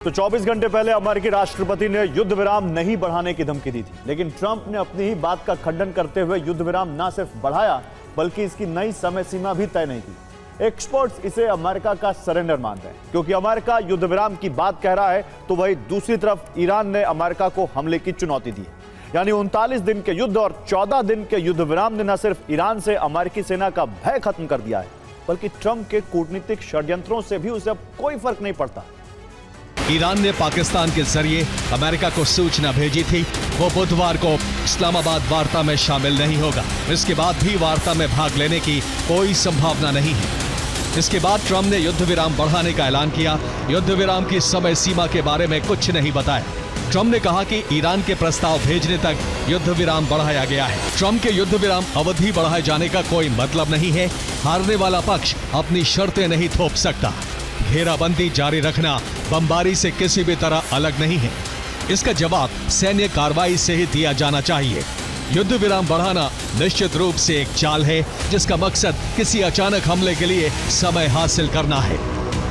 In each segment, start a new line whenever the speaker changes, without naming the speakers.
तो 24 घंटे पहले अमेरिकी राष्ट्रपति ने युद्ध विराम नहीं बढ़ाने की धमकी दी थी, लेकिन ट्रंप ने अपनी ही बात का खंडन करते हुए युद्ध विराम न सिर्फ बढ़ाया बल्कि इसकी नई समय सीमा भी तय नहीं की। एक्सपर्ट्स इसे अमेरिका का सरेंडर मान रहे हैं, क्योंकि अमेरिका युद्ध विराम की बात कह रहा है तो वही दूसरी तरफ ईरान ने अमेरिका को हमले की चुनौती दी है। यानी 39 दिन के युद्ध और 14 दिन के युद्ध विराम ने न सिर्फ ईरान से अमेरिकी सेना का भय खत्म कर दिया है, बल्कि ट्रंप के कूटनीतिक षड्यंत्रों से भी उसे अब कोई फर्क नहीं पड़ता।
ईरान ने पाकिस्तान के जरिए अमेरिका को सूचना भेजी थी वो बुधवार को इस्लामाबाद वार्ता में शामिल नहीं होगा। इसके बाद भी वार्ता में भाग लेने की कोई संभावना नहीं है। इसके बाद ट्रंप ने युद्ध विराम बढ़ाने का ऐलान किया। युद्ध विराम की समय सीमा के बारे में कुछ नहीं बताया। ट्रंप ने कहा कि ईरान के प्रस्ताव भेजने तक युद्ध विराम बढ़ाया गया है। ट्रंप के युद्ध विराम अवधि बढ़ाए जाने का कोई मतलब नहीं है। हारने वाला पक्ष अपनी शर्तें नहीं थोप सकता। घेराबंदी जारी रखना बमबारी से किसी भी तरह अलग नहीं है। इसका जवाब सैन्य कार्रवाई से ही दिया जाना चाहिए। युद्ध विराम बढ़ाना निश्चित रूप से एक चाल है जिसका मकसद किसी अचानक हमले के लिए समय हासिल करना है।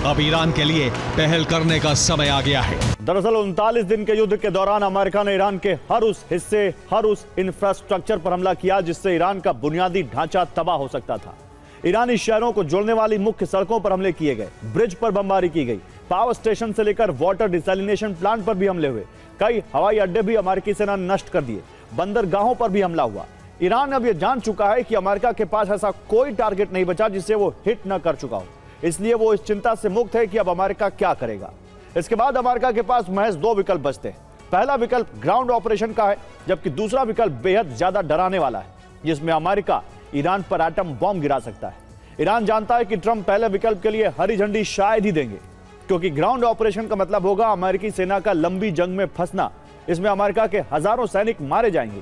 अब ईरान के लिए पहल करने का समय आ गया है।
दरअसल 39 दिन के युद्ध के दौरान अमेरिका ने ईरान के हर उस हिस्से, हर उस इंफ्रास्ट्रक्चर पर हमला किया जिससे ईरान का बुनियादी ढांचा तबाह हो सकता था। ईरानी शहरों को जोड़ने वाली मुख्य सड़कों पर हमले किए गए, ब्रिज पर बमबारी की गई, पावर स्टेशन से लेकर वाटर डिसैलिनेशन प्लांट पर भी हमले हुए। कई हवाई अड्डे भी अमेरिकी सेना ने नष्ट कर दिए। बंदरगाहों पर भी हमला हुआ। ईरान अब यह जान चुका है कि अमेरिका के पास ऐसा कोई टारगेट नहीं बचा जिसे वो हिट न कर चुका हो, इसलिए वो इस चिंता से मुक्त है कि अब अमेरिका क्या करेगा। इसके बाद अमेरिका के पास महज दो विकल्प बचते हैं। पहला विकल्प ग्राउंड ऑपरेशन का है, जबकि दूसरा विकल्प बेहद ज्यादा डराने वाला है, जिसमें अमेरिका ईरान पर एटम बॉम्ब गिरा सकता है। ईरान जानता है कि ट्रंप पहले विकल्प के लिए हरी झंडी शायद ही देंगे, क्योंकि ग्राउंड ऑपरेशन का मतलब होगा अमेरिकी सेना का लंबी जंग में फंसना। इसमें अमेरिका के हजारों सैनिक मारे जाएंगे।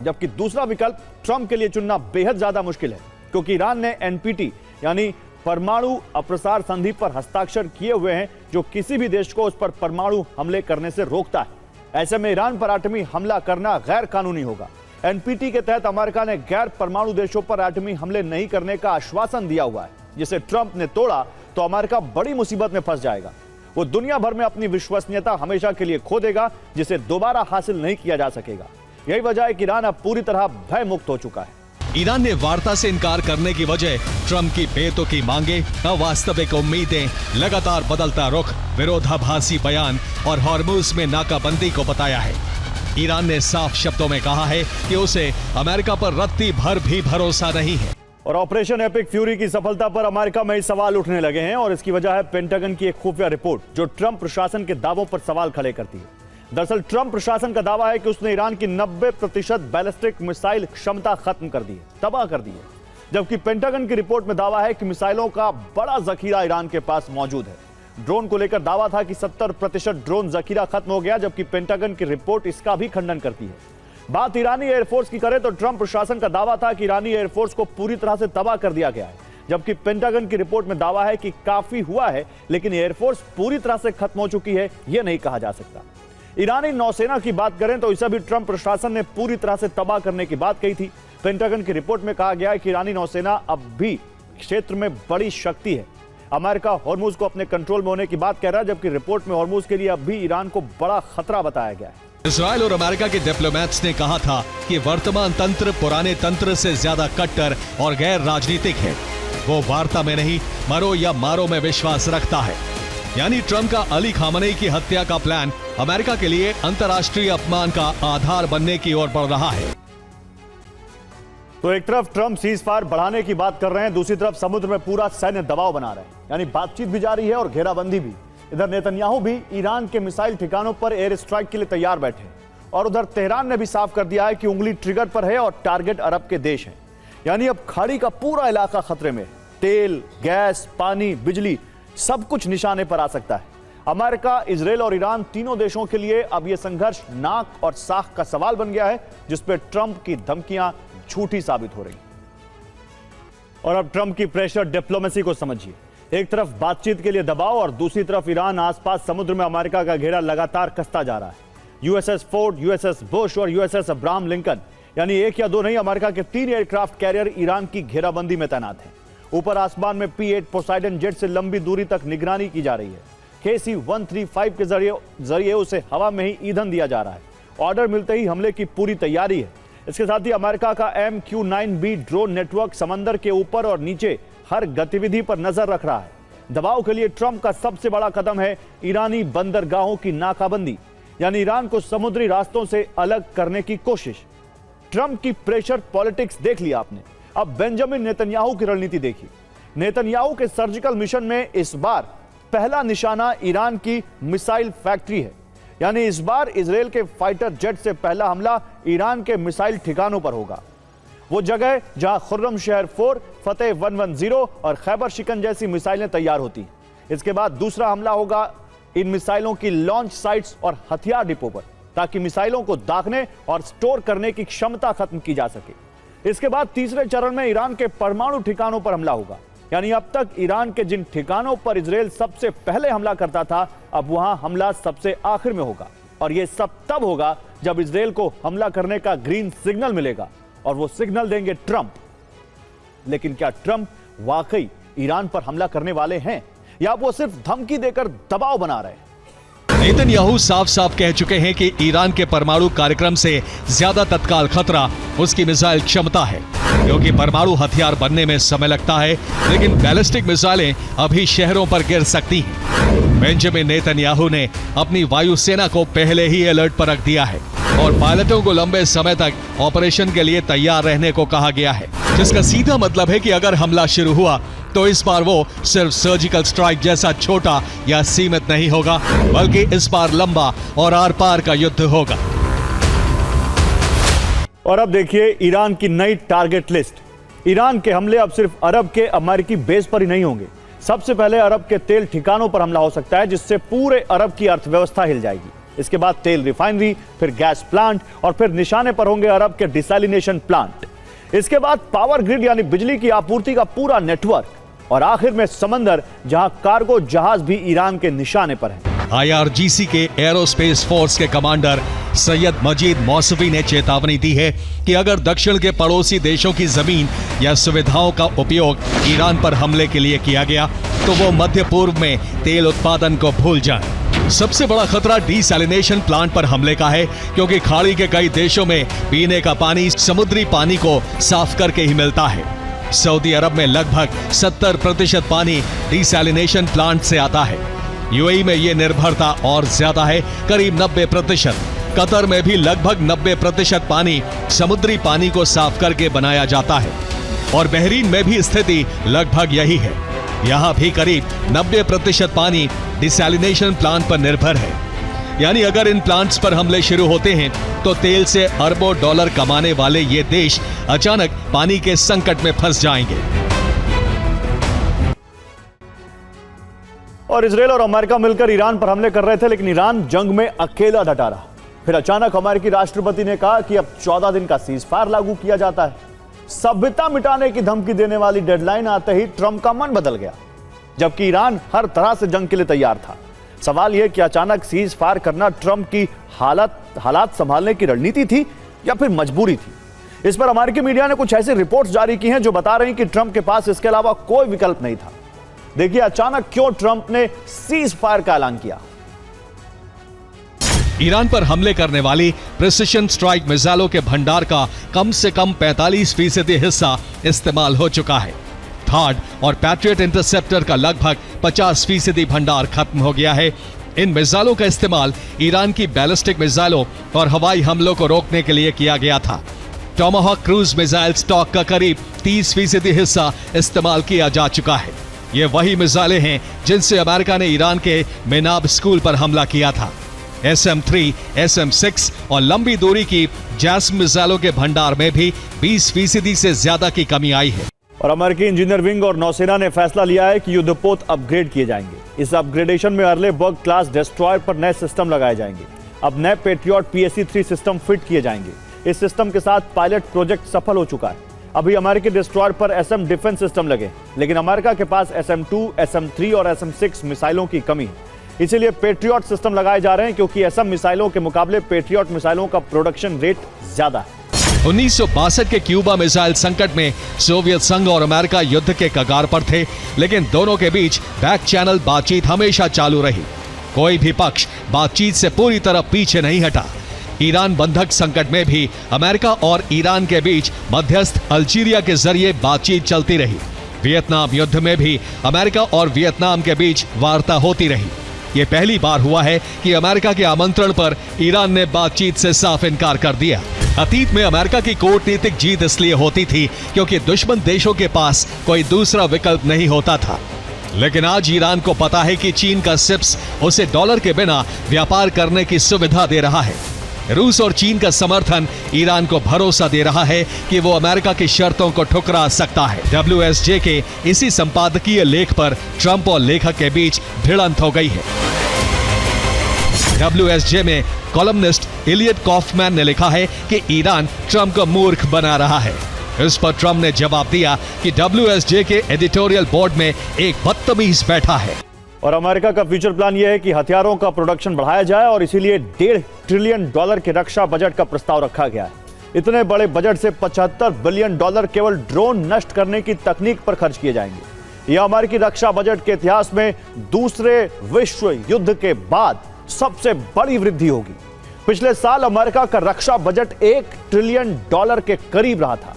जबकि दूसरा विकल्प ट्रंप के लिए चुनना बेहद ज्यादा मुश्किल है, क्योंकि ईरान ने एनपीटी यानी परमाणु अप्रसार संधि पर हस्ताक्षर किए हुए हैं, जो किसी भी देश को उस पर परमाणु हमले करने से रोकता है। ऐसे में ईरान पर एटमी हमला करना गैर कानूनी होगा। एनपीटी के तहत अमेरिका ने गैर परमाणु देशों पर एटमी हमले नहीं करने का आश्वासन दिया हुआ है, जिसे ट्रंप ने तोड़ा तो अमेरिका बड़ी मुसीबत में फंस जाएगा। वो दुनिया भर में अपनी विश्वसनीयता हमेशा के लिए खो देगा, जिसे दोबारा हासिल नहीं किया जा सकेगा। यही वजह है कि ईरान अब पूरी तरह भय मुक्त हो चुका है।
ईरान ने वार्ता से इनकार करने की वजह ट्रंप की बेतुकी मांगे, अवास्तविक उम्मीदें, लगातार बदलता रुख, विरोधाभासी बयान और हॉर्मुज में नाकाबंदी को बताया है। ईरान ने साफ शब्दों में कहा है कि उसे अमेरिका पर रत्ती भर भी भरोसा नहीं है।
और ऑपरेशन एपिक फ्यूरी की सफलता पर अमेरिका में ही सवाल उठने लगे हैं, और इसकी वजह है पेंटागन की एक खुफिया रिपोर्ट जो ट्रंप प्रशासन के दावों पर सवाल खड़े करती है। दरअसल ट्रंप प्रशासन का दावा है कि उसने ईरान की 90% बैलिस्टिक मिसाइल क्षमता खत्म कर दी है, तबाह कर दी है, जबकि पेंटागन की रिपोर्ट में दावा है कि मिसाइलों का बड़ा जखीरा ईरान के पास मौजूद है। ड्रोन को लेकर दावा था कि 70% ड्रोन जखीरा खत्म हो गया, जबकि पेंटागन की रिपोर्ट इसका भी खंडन करती है। बात ईरानी एयरफोर्स की करें तो ट्रंप प्रशासन का दावा था कि ईरानी एयरफोर्स को पूरी तरह से तबाह कर दिया गया है, जबकि पेंटागन की रिपोर्ट में दावा है कि काफी हुआ है, लेकिन एयरफोर्स पूरी तरह से खत्म हो चुकी है, यह नहीं कहा जा सकता। ईरानी नौसेना की बात करें तो इसे भी ट्रंप प्रशासन ने पूरी तरह से तबाह करने की बात कही थी। पेंटागन की रिपोर्ट में कहा गया है कि ईरानी नौसेना अब भी क्षेत्र में बड़ी शक्ति है। अमेरिका हॉर्मुज को अपने कंट्रोल में होने की बात कह रहा है, जबकि रिपोर्ट में हॉर्मुज के लिए अब भी ईरान को बड़ा खतरा बताया गया है।
इजराइल और अमेरिका के डिप्लोमेट्स ने कहा था कि वर्तमान तंत्र पुराने तंत्र से ज्यादा कट्टर और गैर राजनीतिक है। वो वार्ता में नहीं, मरो या मारो में विश्वास रखता है। यानी ट्रंप का अली खामनेई की हत्या का प्लान अमेरिका के लिए अंतर्राष्ट्रीय अपमान का आधार बनने की ओर बढ़ रहा है।
तो एक तरफ ट्रंप सीज फायर बढ़ाने की बात कर रहे हैं, दूसरी तरफ समुद्र में पूरा सैन्य दबाव बना रहे हैं, यानी बातचीत भी जारी है और घेराबंदी भी। इधर नेतन्याहू भी ईरान के मिसाइल ठिकानों पर एयर स्ट्राइक के लिए तैयार बैठे हैं, और उधर तेहरान ने भी साफ कर दिया है कि उंगली ट्रिगर पर है और टारगेट अरब के देश हैं। यानी अब खाड़ी का पूरा इलाका खतरे में। तेल, गैस, पानी, बिजली सब कुछ निशाने पर आ सकता है। अमेरिका, इजराइल और ईरान तीनों देशों के लिए अब यह संघर्ष नाक और साख का सवाल बन गया है, जिसपे ट्रंप की धमकियां झूठी साबित हो रही। और अब ट्रंप की प्रेशर डिप्लोमेसी को समझिए। एक तरफ बातचीत के लिए दबाव और दूसरी तरफ ईरान आसपास समुद्र में अमेरिका का घेरा लगातार कसता जा रहा है। यूएसएस फोर्ड, यूएसएस बुश और यूएसएस अब्राहम लिंकन, यानी एक या दो नहीं, अमेरिका के 3 एयरक्राफ्ट कैरियर ईरान की घेराबंदी में तैनात हैं। ऊपर आसमान में P-8 पोसाइडन जेट से लंबी दूरी तक निगरानी की जा रही है। KC-135 के जरिए उसे हवा में ही ईंधन दिया जा रहा है। ऑर्डर मिलते ही हमले की पूरी तैयारी है। इसके साथ ही अमेरिका का MQ-9B ड्रोन नेटवर्क समंदर के ऊपर और नीचे हर गतिविधि पर नजर रख रहा है। दबाव के लिए ट्रंप का सबसे बड़ा कदम है ईरानी बंदरगाहों की नाकाबंदी, यानी ईरान को समुद्री रास्तों से अलग करने की कोशिश। ट्रंप की प्रेशर पॉलिटिक्स देख लिया आपने, अब बेंजामिन नेतन्याहू की रणनीति देखिए। नेतन्याहू के सर्जिकल मिशन में इस बार पहला निशाना ईरान की मिसाइल फैक्ट्री है, यानी इस बार इजराइल के फाइटर जेट से पहला हमला ईरान के मिसाइल ठिकानों पर होगा। वो जगह जहां खुर्रम शहर 4, फतेह 110 और खैबर शिकन जैसी मिसाइलें तैयार होती हैं। इसके बाद दूसरा हमला होगा इन मिसाइलों की लॉन्च साइट्स और हथियार डिपो पर, ताकि मिसाइलों को दागने और स्टोर करने की क्षमता खत्म की जा सके। इसके बाद तीसरे चरण में ईरान के परमाणु ठिकानों पर हमला होगा, यानी अब तक ईरान के जिन ठिकानों पर इजराइल सबसे पहले हमला करता था, अब वहां हमला सबसे आखिर में होगा। और यह सब तब होगा जब इजराइल को हमला करने का ग्रीन सिग्नल मिलेगा, और वो सिग्नल देंगे ट्रंप। लेकिन क्या ट्रंप वाकई ईरान पर हमला करने वाले हैं, या वो सिर्फ धमकी देकर दबाव बना रहे हैं?
नेतन्याहू साफ साफ कह चुके हैं कि ईरान के परमाणु कार्यक्रम से ज्यादा तत्काल खतरा उसकी मिसाइल क्षमता है, क्योंकि परमाणु हथियार बनने में समय लगता है, लेकिन बैलिस्टिक मिसाइलें अभी शहरों पर गिर सकती हैं। बेंजामिन नेतन्याहू ने अपनी वायुसेना को पहले ही अलर्ट पर रख दिया है और पायलटों को लंबे समय तक ऑपरेशन के लिए तैयार रहने को कहा गया है, जिसका सीधा मतलब है कि अगर हमला शुरू हुआ तो इस बार वो सिर्फ सर्जिकल स्ट्राइक जैसा छोटा या सीमित नहीं होगा, बल्कि इस बार लंबा और आर पार का युद्ध होगा।
और अब देखिए ईरान की नई टारगेट लिस्ट। ईरान के हमले अब सिर्फ अरब के अमेरिकी बेस पर ही नहीं होंगे। सबसे पहले अरब के तेल ठिकानों पर हमला हो सकता है, जिससे पूरे अरब की अर्थव्यवस्था हिल जाएगी। इसके बाद तेल रिफाइनरी, फिर गैस प्लांट, और फिर निशाने पर होंगे अरब के डिसैलिनेशन प्लांट। इसके बाद पावर ग्रिड यानी बिजली की आपूर्ति का पूरा नेटवर्क, और आखिर में समंदर, जहां कार्गो जहाज भी ईरान के निशाने पर हैं।
IRGC के एरोस्पेस फोर्स के कमांडर सैयद मजीद मौसवी ने चेतावनी दी है कि अगर दक्षिण के पड़ोसी देशों की जमीन या सुविधाओं का उपयोग ईरान पर हमले के लिए किया गया तो वो मध्य पूर्व में तेल उत्पादन को भूल जाए। सबसे बड़ा खतरा डिसैलिनेशन प्लांट पर हमले का है, क्योंकि खाड़ी के कई देशों में पीने का पानी समुद्री पानी को साफ करके ही मिलता है। सऊदी अरब में लगभग 70% पानी डिसैलिनेशन प्लांट से आता है। यूएई में ये निर्भरता और ज्यादा है, करीब 90%। कतर में भी लगभग 90% पानी समुद्री पानी को साफ करके बनाया जाता है, और बहरीन में भी स्थिति लगभग यही है। यहाँ भी करीब 90% पानी डिसैलिनेशन प्लांट पर निर्भर है। यानी अगर इन प्लांट्स पर हमले शुरू होते हैं तो तेल से अरबों डॉलर कमाने वाले ये देश अचानक पानी के संकट में फंस जाएंगे।
और इजराइल और अमेरिका मिलकर ईरान पर हमले कर रहे थे, लेकिन ईरान जंग में अकेला डटा रहा। फिर अचानक अमेरिकी राष्ट्रपति ने कहा कि अब 14 दिन का सीज फायर लागू किया जाता है। सभ्यता मिटाने की धमकी देने वाली डेडलाइन आते ही ट्रंप का मन बदल गया, जबकि ईरान हर तरह से जंग के लिए तैयार था। सवाल यह कि अचानक सीज फायर करना ट्रंप की हालात संभालने की रणनीति थी या फिर मजबूरी थी। इस पर अमेरिकी मीडिया ने कुछ ऐसी रिपोर्ट्स जारी की हैं जो बता रही कि ट्रंप के पास इसके अलावा कोई विकल्प नहीं था। देखिए अचानक क्यों ट्रंप ने सीज फायर का ऐलान किया।
ईरान पर हमले करने वाली प्रिसिशन स्ट्राइक मिसाइलों के भंडार का कम से कम 45% हिस्सा इस्तेमाल हो चुका है। थर्ड और पैट्रियट इंटरसेप्टर का लगभग 50% भंडार खत्म हो गया है। इन मिसाइलों का इस्तेमाल ईरान की बैलिस्टिक मिसाइलों और हवाई हमलों को रोकने के लिए किया गया था। टोमाहॉक क्रूज मिसाइल स्टॉक का करीब 30% हिस्सा इस्तेमाल किया जा चुका है। ये वही मिसाइलें हैं जिनसे अमेरिका ने ईरान के मेनाब स्कूल पर हमला किया था। SM-3, SM-6 और लंबी दूरी की जैस्म मिसाइलों के भंडार में भी 20% से ज्यादा की कमी आई है।
और अमेरिकी इंजीनियर विंग और नौसेना ने फैसला लिया है कि युद्धपोत अपग्रेड किए जाएंगे। इस अपग्रेडेशन में अर्लेबर्ग क्लास डिस्ट्रॉयर पर नए सिस्टम लगाए जाएंगे। अब नए पेट्रियट PSC-3 सिस्टम फिट किए जाएंगे। इस सिस्टम के साथ पायलट प्रोजेक्ट सफल हो चुका है। अभी अमेरिकी डिस्ट्रॉयर पर SM डिफेंस सिस्टम लगे, लेकिन अमेरिका के पास SM-2, SM-3 और SM-6 मिसाइलों की कमी है। इसीलिए पेट्रियट सिस्टम लगाए जा रहे हैं, क्योंकि SM मिसाइलों के मुकाबले पेट्रियट मिसाइलों का प्रोडक्शन रेट ज्यादा है।
1962 के क्यूबा मिसाइल संकट में सोवियत संघ और अमेरिका युद्ध के कगार पर थे, लेकिन दोनों के बीच बैक चैनल बातचीत हमेशा चालू रही। कोई भी पक्ष बातचीत से पूरी तरह पीछे नहीं हटा। ईरान बंधक संकट में भी अमेरिका और ईरान के बीच मध्यस्थ अल्जीरिया के जरिए बातचीत चलती रही। वियतनाम युद्ध में भी अमेरिका और वियतनाम के बीच वार्ता होती रही। यह पहली बार हुआ है कि अमेरिका के आमंत्रण पर ईरान ने बातचीत से साफ इनकार कर दिया। अतीत में अमेरिका की कूटनीतिक जीत इसलिए होती थी क्योंकि दुश्मन देशों के पास कोई दूसरा विकल्प नहीं होता था। लेकिन आज ईरान को पता है कि चीन का सिप्स उसे डॉलर के बिना व्यापार करने की सुविधा दे रहा है। रूस और चीन का समर्थन ईरान को भरोसा दे रहा है कि वो अमेरिका की शर्तों को ठुकरा सकता है। WSJ के इसी संपादकीय लेख पर ट्रंप और लेखक के बीच भिड़ंत हो गई है। WSJ में कॉलमनिस्ट इलियट कॉफमैन ने लिखा है कि ईरान ट्रंप को मूर्ख बना रहा है। इस पर ट्रंप ने जवाब दिया कि WSJ के एडिटोरियल बोर्ड में एक बदतमीज बैठा है।
और अमेरिका का फ्यूचर प्लान यह है कि हथियारों का प्रोडक्शन बढ़ाया जाए और इसीलिए $1.5 ट्रिलियन के रक्षा बजट का प्रस्ताव रखा गया है। इतने बड़े बजट से $75 बिलियन केवल ड्रोन नष्ट करने की तकनीक पर खर्च किए जाएंगे। यह अमेरिकी रक्षा बजट के इतिहास में दूसरे विश्व युद्ध के बाद सबसे बड़ी वृद्धि होगी। पिछले साल अमेरिका का रक्षा बजट $1 ट्रिलियन के करीब रहा था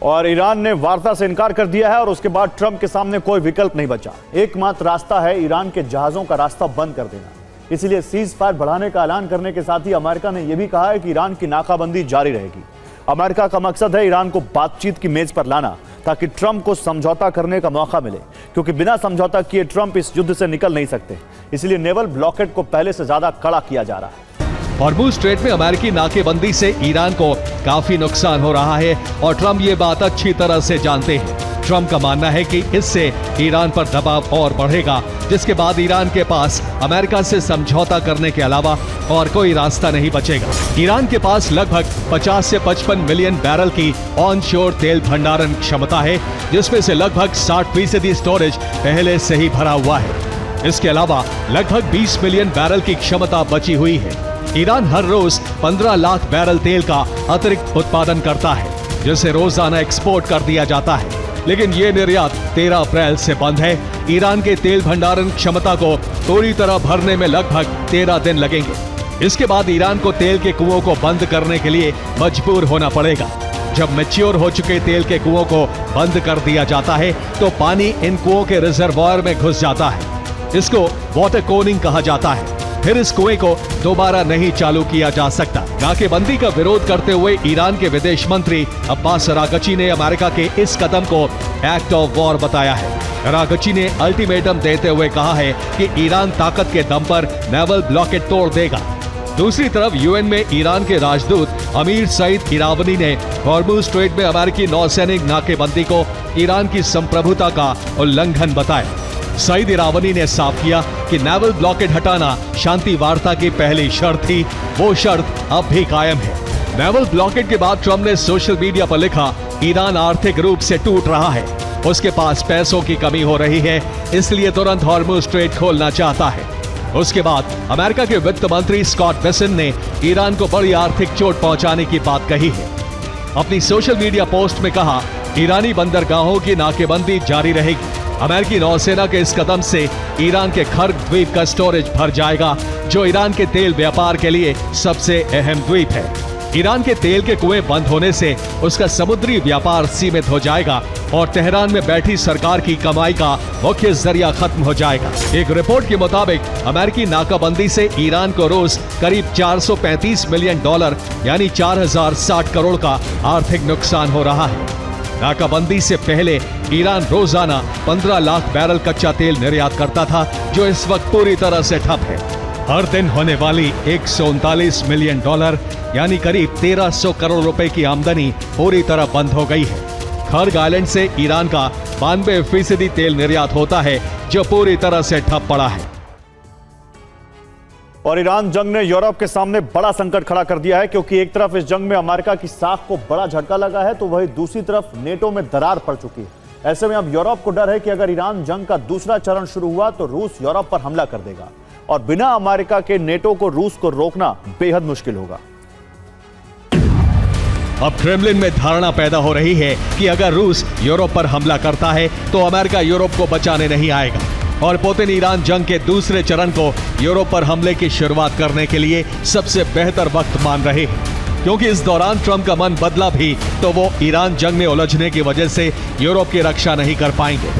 और ईरान ने वार्ता से इनकार कर दिया है और उसके बाद ट्रंप के सामने कोई विकल्प नहीं बचा। एकमात्र रास्ता है ईरान के जहाजों का रास्ता बंद कर देना। इसलिए सीज फायर बढ़ाने का ऐलान करने के साथ ही अमेरिका ने यह भी कहा है कि ईरान की नाकाबंदी जारी रहेगी। अमेरिका का मकसद है ईरान को बातचीत की मेज पर लाना ताकि ट्रंप को समझौता करने का मौका मिले, क्योंकि बिना समझौता किए ट्रंप इस युद्ध से निकल नहीं सकते। इसलिए नेवल ब्लॉकेड को पहले से ज्यादा कड़ा किया जा रहा है।
हॉर्मुज़ स्ट्रेट में अमेरिकी नाकेबंदी से ईरान को काफी नुकसान हो रहा है और ट्रंप ये बात अच्छी तरह से जानते हैं। ट्रंप का मानना है कि इससे ईरान पर दबाव और बढ़ेगा, जिसके बाद ईरान के पास अमेरिका से समझौता करने के अलावा और कोई रास्ता नहीं बचेगा। ईरान के पास लगभग 50 से 55 मिलियन बैरल की ऑन शोर तेल भंडारण क्षमता है, जिसमें से लगभग 60% स्टोरेज पहले से ही भरा हुआ है। इसके अलावा लगभग 20 मिलियन बैरल की क्षमता बची हुई है। ईरान हर रोज 15 लाख बैरल तेल का अतिरिक्त उत्पादन करता है, जिसे रोजाना एक्सपोर्ट कर दिया जाता है। लेकिन ये निर्यात 13 अप्रैल से बंद है। ईरान के तेल भंडारण क्षमता को पूरी तरह भरने में लगभग 13 दिन लगेंगे। इसके बाद ईरान को तेल के कुओं को बंद करने के लिए मजबूर होना पड़ेगा। जब मैच्योर हो चुके तेल के कुओं को बंद कर दिया जाता है तो पानी इन कुओं के रिजर्वॉयर में घुस जाता है। इसको वाटर कोनिंग कहा जाता है। फिर इस कुएं को दोबारा नहीं चालू किया जा सकता। नाकेबंदी का विरोध करते हुए ईरान के विदेश मंत्री अब्बास अरागची ने अमेरिका के इस कदम को एक्ट ऑफ वॉर बताया है। अरागची ने अल्टीमेटम देते हुए कहा है कि ईरान ताकत के दम पर नेवल ब्लॉकेड तोड़ देगा। दूसरी तरफ यूएन में ईरान के राजदूत अमीर सईद इरावनी ने हॉर्मुज़ स्ट्रेट में अमेरिकी नौसैनिक नाकेबंदी को ईरान की संप्रभुता का उल्लंघन बताया। सईद इरावनी ने साफ किया कि नेवल ब्लॉकेड हटाना शांति वार्ता की पहली शर्त थी। वो शर्त अब भी कायम है। नेवल ब्लॉकेड के बाद ट्रंप ने सोशल मीडिया पर लिखा, ईरान आर्थिक रूप से टूट रहा है, उसके पास पैसों की कमी हो रही है, इसलिए तुरंत हॉर्मुज़ स्ट्रेट खोलना चाहता है। उसके बाद अमेरिका के वित्त मंत्री स्कॉट बेसेंट ने ईरान को बड़ी आर्थिक चोट पहुंचाने की बात कही है। अपनी सोशल मीडिया पोस्ट में कहा, ईरानी बंदरगाहों की नाकेबंदी जारी रहेगी। अमेरिकी नौसेना के इस कदम से ईरान के खर्ग द्वीप का स्टोरेज भर जाएगा, जो ईरान के तेल व्यापार के लिए सबसे अहम द्वीप है। ईरान के तेल के कुएं बंद होने से उसका समुद्री व्यापार सीमित हो जाएगा और तेहरान में बैठी सरकार की कमाई का मुख्य जरिया खत्म हो जाएगा। एक रिपोर्ट के मुताबिक अमेरिकी नाकाबंदी से ईरान को रोज करीब $435 मिलियन यानी 4060 करोड़ का आर्थिक नुकसान हो रहा है। नाकाबंदी से पहले ईरान रोजाना 15 लाख बैरल कच्चा तेल निर्यात करता था, जो इस वक्त पूरी तरह से ठप है। हर दिन होने वाली $139 मिलियन यानी करीब 1300 करोड़ रुपए की आमदनी पूरी तरह बंद हो गई है। खर्ग आइलैंड से ईरान का 92% तेल निर्यात होता है, जो पूरी तरह से ठप पड़ा है।
और ईरान जंग ने यूरोप के सामने बड़ा संकट खड़ा कर दिया है, क्योंकि एक तरफ इस जंग में अमेरिका की साख को बड़ा झटका लगा है, तो वहीं दूसरी तरफ नेटो में दरार पड़ चुकी है। ऐसे में अब यूरोप को डर है कि अगर ईरान जंग का दूसरा चरण शुरू हुआ तो रूस यूरोप पर हमला कर देगा और बिना अमेरिका के नेटो को रूस को रोकना बेहद मुश्किल होगा।
अब क्रेमलिन में धारणा पैदा हो रही है कि अगर रूस यूरोप पर हमला करता है तो अमेरिका यूरोप को बचाने नहीं आएगा और पुतिन ईरान जंग के दूसरे चरण को यूरोप पर हमले की शुरुआत करने के लिए सबसे बेहतर वक्त मान रहे हैं, क्योंकि इस दौरान ट्रंप का मन बदला भी तो वो ईरान जंग में उलझने की वजह से यूरोप की रक्षा नहीं कर पाएंगे।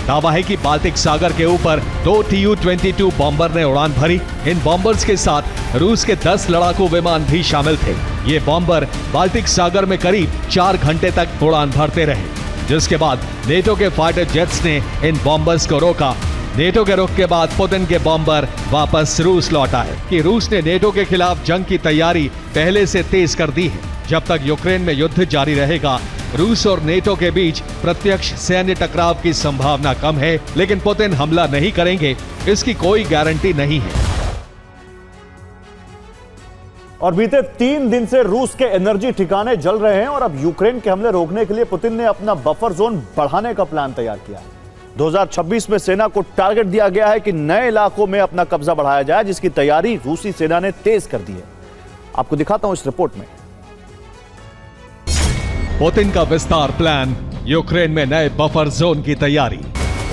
दावा है कि बाल्टिक सागर के ऊपर 2 Tu-22 बॉम्बर ने उड़ान भरी। इन बॉम्बर्स के साथ रूस के 10 लड़ाकू विमान भी शामिल थे। ये बॉम्बर बाल्टिक सागर में करीब 4 घंटे तक उड़ान भरते रहे, जिसके बाद नेटो के फाइटर जेट्स ने इन बॉम्बर्स को रोका। नेटो के रुख के बाद पुतिन के बॉम्बर वापस रूस लौट आए कि रूस ने नेटो के खिलाफ जंग की तैयारी पहले से तेज कर दी है। जब तक यूक्रेन में युद्ध जारी रहेगा, रूस और नेटो के बीच प्रत्यक्ष सैन्य टकराव की संभावना कम है, लेकिन पुतिन हमला नहीं करेंगे इसकी कोई गारंटी नहीं है।
और बीते 3 दिन से रूस के एनर्जी ठिकाने जल रहे हैं और अब यूक्रेन के हमले रोकने के लिए पुतिन ने अपना बफर जोन बढ़ाने का प्लान तैयार किया है। 2026 में सेना को टारगेट दिया गया है कि नए इलाकों में अपना कब्जा बढ़ाया जाए, जिसकी तैयारी रूसी सेना ने तेज कर दी है। आपको दिखाता हूं इस रिपोर्ट में।
पुतिन का विस्तार प्लान, यूक्रेन में नए बफर जोन की तैयारी।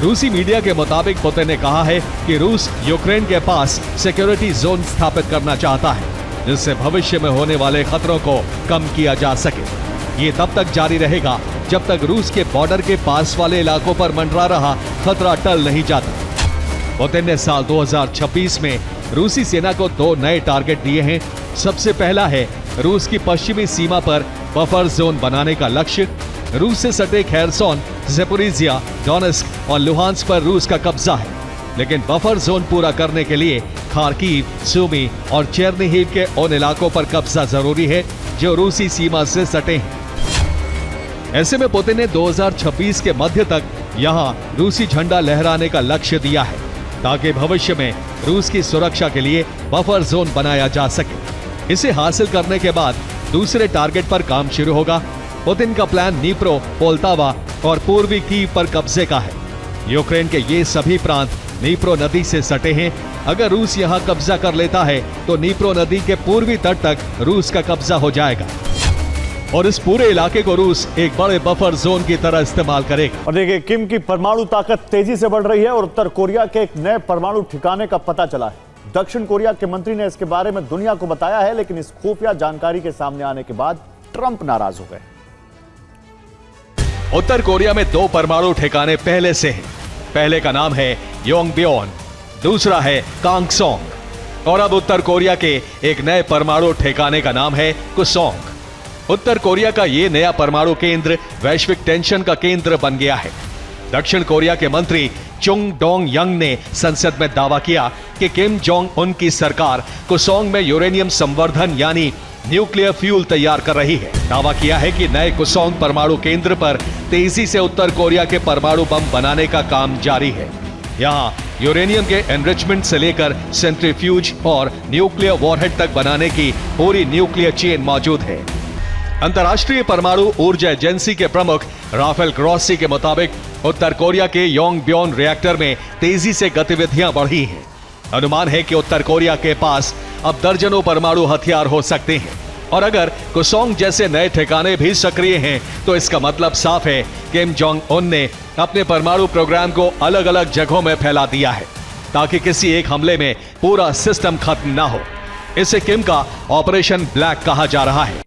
रूसी मीडिया के मुताबिक पुतिन ने कहा है कि रूस यूक्रेन के पास सिक्योरिटी जोन स्थापित करना चाहता है, जिससे भविष्य में होने वाले खतरों को कम किया जा सके। ये तब तक जारी रहेगा जब तक रूस के बॉर्डर के पास वाले इलाकों पर मंडरा रहा खतरा टल नहीं जाता। पुतिन ने साल 2026 में रूसी सेना को 2 नए टारगेट दिए हैं। सबसे पहला है रूस की पश्चिमी सीमा पर बफर जोन बनाने का लक्ष्य। रूस से सटे खेरसोन, ज़ेपोरिज़िया, डोनेस्क और लुहांस्क पर रूस का कब्जा है, लेकिन बफर जोन पूरा करने के लिए खार्किव, सूमी और चेरनिहिव के उन इलाकों पर कब्जा जरूरी है जो रूसी सीमा से सटे हैं। ऐसे में पुतिन ने 2026 के मध्य तक यहां रूसी झंडा लहराने का लक्ष्य दिया है, ताकि भविष्य में रूस की सुरक्षा के लिए बफर जोन बनाया जा सके। इसे हासिल करने के बाद दूसरे टारगेट पर काम शुरू होगा। पुतिन का प्लान नीप्रो, पोल्तावा और पूर्वी कीव पर कब्जे का है। यूक्रेन के ये सभी प्रांत नीप्रो नदी से सटे हैं। अगर रूस यहां कब्जा कर लेता है तो नीप्रो नदी के पूर्वी तट तक रूस का कब्जा हो जाएगा और इस पूरे इलाके को रूस एक बड़े बफर जोन की तरह इस्तेमाल करेगा।
और देखिए, किम की परमाणु ताकत तेजी से बढ़ रही है और उत्तर कोरिया के एक नए परमाणु ठिकाने का पता चला है। दक्षिण कोरिया के मंत्री ने इसके बारे में दुनिया को बताया है, लेकिन इस खुफिया जानकारी के सामने आने के बाद ट्रंप नाराज हो गए।
उत्तर कोरिया में 2 परमाणु ठिकाने पहले से हैं। पहले का नाम है योंगब्योन, दूसरा है कांगसोंग और अब उत्तर कोरिया के एक नए परमाणु ठिकाने का नाम है कुसोंग। उत्तर कोरिया का यह नया परमाणु केंद्र वैश्विक टेंशन का केंद्र बन गया है। दक्षिण कोरिया के मंत्री चुंग डोंग यंग ने संसद में दावा किया कि किम जोंग उन की सरकार कुसोंग में यूरेनियम संवर्धन यानी न्यूक्लियर फ्यूल तैयार कर रही है। दावा किया है कि नए कुसोंग परमाणु केंद्र पर तेजी से उत्तर कोरिया के परमाणु बम बनाने का काम जारी है। यहाँ यूरेनियम के एनरिचमेंट से लेकर सेंट्रीफ्यूज और न्यूक्लियर वॉरहेड तक बनाने की पूरी न्यूक्लियर चेन मौजूद है। अंतर्राष्ट्रीय परमाणु ऊर्जा एजेंसी के प्रमुख राफेल ग्रॉसी के मुताबिक उत्तर कोरिया के योंगब्योन रिएक्टर में तेजी से गतिविधियां बढ़ी हैं। अनुमान है कि उत्तर कोरिया के पास अब दर्जनों परमाणु हथियार हो सकते हैं और अगर कुसोंग जैसे नए ठिकाने भी सक्रिय हैं तो इसका मतलब साफ है किम जोंग उन ने अपने परमाणु प्रोग्राम को अलग अलग जगहों में फैला दिया है ताकि किसी एक हमले में पूरा सिस्टम खत्म ना हो। इसे किम का ऑपरेशन ब्लैक कहा जा रहा है।